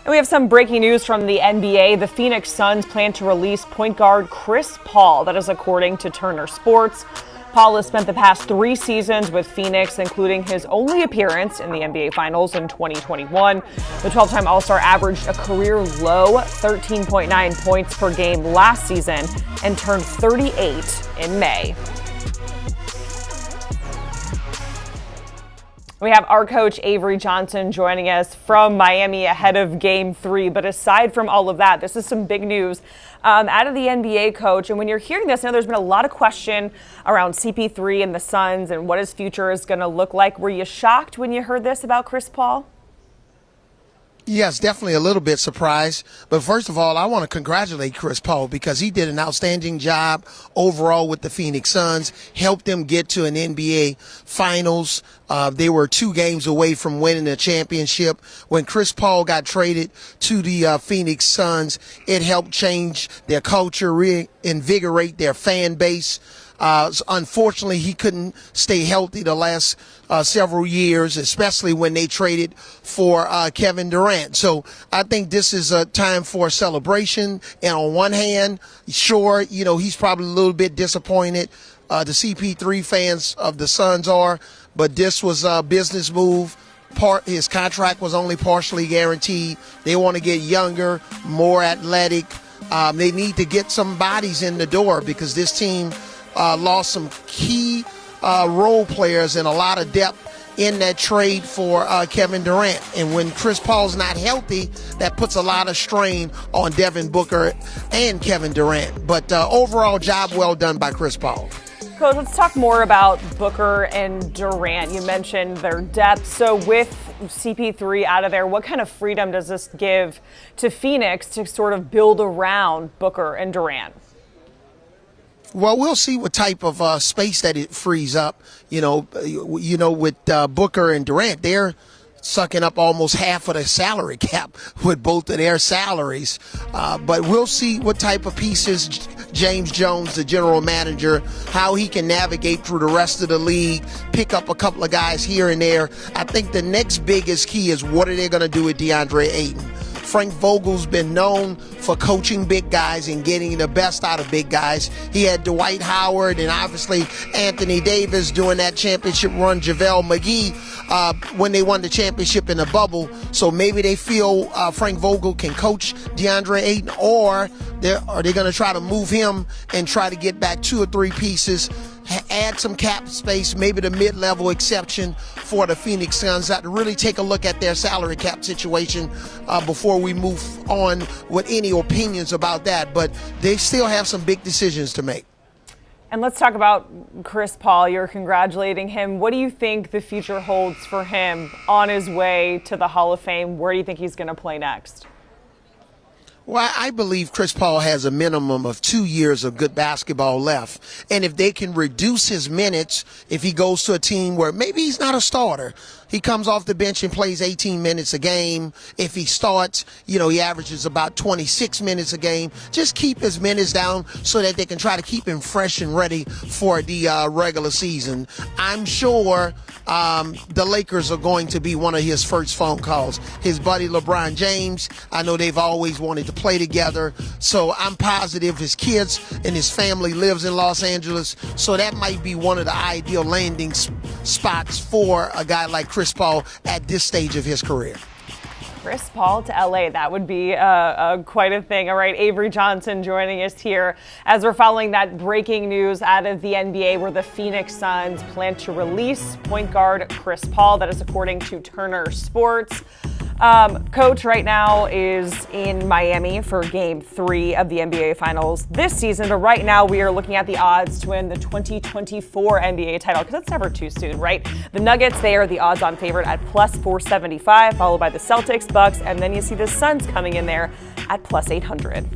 And we have some breaking news from the NBA. The Phoenix Suns plan to release point guard Chris Paul. That is according to Turner Sports. Paul has spent the past 3 seasons with Phoenix, including his only appearance in the NBA Finals in 2021. The 12-time All-Star averaged a career-low 13.9 points per game last season and turned 38 in May. We have our coach, Avery Johnson, joining us from Miami ahead of Game 3. But aside from all of that, this is some big news out of the NBA, coach. And when you're hearing this, I know there's been a lot of question around CP3 and the Suns and what his future is going to look like. Were you shocked when you heard this about Chris Paul? Yes, definitely a little bit surprised. But first of all, I want to congratulate Chris Paul because he did an outstanding job overall with the Phoenix Suns, helped them get to an NBA Finals. They were 2 games away from winning the championship. When Chris Paul got traded to the Phoenix Suns, it helped change their culture, reinvigorate their fan base. Unfortunately, he couldn't stay healthy the last several years, especially when they traded for Kevin Durant. So I think this is a time for a celebration. And on one hand, sure, he's probably a little bit disappointed. The CP3 fans of the Suns are, but this was a business move. His contract was only partially guaranteed. They want to get younger, more athletic. They need to get some bodies in the door because this team lost some key role players and a lot of depth in that trade for Kevin Durant. And when Chris Paul's not healthy, that puts a lot of strain on Devin Booker and Kevin Durant. But overall, job well done by Chris Paul. Coach, let's talk more about Booker and Durant. You mentioned their depth. So with CP3 out of there, what kind of freedom does this give to Phoenix to sort of build around Booker and Durant? Well, we'll see what type of space that it frees up. With Booker and Durant, they're sucking up almost half of the salary cap with both of their salaries. But we'll see what type of pieces James Jones, the general manager, how he can navigate through the rest of the league, pick up a couple of guys here and there. I think the next biggest key is what are they going to do with DeAndre Ayton? Frank Vogel's been known for coaching big guys and getting the best out of big guys. He had Dwight Howard and obviously Anthony Davis doing that championship run, JaVale McGee when they won the championship in the bubble. So maybe they feel Frank Vogel can coach DeAndre Ayton, or are they going to try to move him and try to get back 2 or 3 pieces, add some cap space, maybe the mid-level exception for the Phoenix Suns. Have to really take a look at their salary cap situation before we move on with any opinions about that. But they still have some big decisions to make. And let's talk about Chris Paul. You're congratulating him. What do you think the future holds for him on his way to the Hall of Fame? Where do you think he's going to play next? Well, I believe Chris Paul has a minimum of 2 years of good basketball left. And if they can reduce his minutes, if he goes to a team where maybe he's not a starter, he comes off the bench and plays 18 minutes a game. If he starts, he averages about 26 minutes a game. Just keep his minutes down so that they can try to keep him fresh and ready for the regular season. I'm sure the Lakers are going to be one of his first phone calls. His buddy LeBron James, I know they've always wanted to play together. So I'm positive his kids and his family lives in Los Angeles. So that might be one of the ideal landing spots for a guy like Chris Paul at this stage of his career. Chris Paul to LA, that would be quite a thing. All right, Avery Johnson joining us here as we're following that breaking news out of the NBA where the Phoenix Suns plan to release point guard Chris Paul. That is according to Turner Sports. Coach right now is in Miami for Game 3 of the NBA Finals this season, but right now we are looking at the odds to win the 2024 NBA title, because it's never too soon, right? The Nuggets, they are the odds-on favorite at plus 475, followed by the Celtics, Bucks, and then you see the Suns coming in there at plus 800.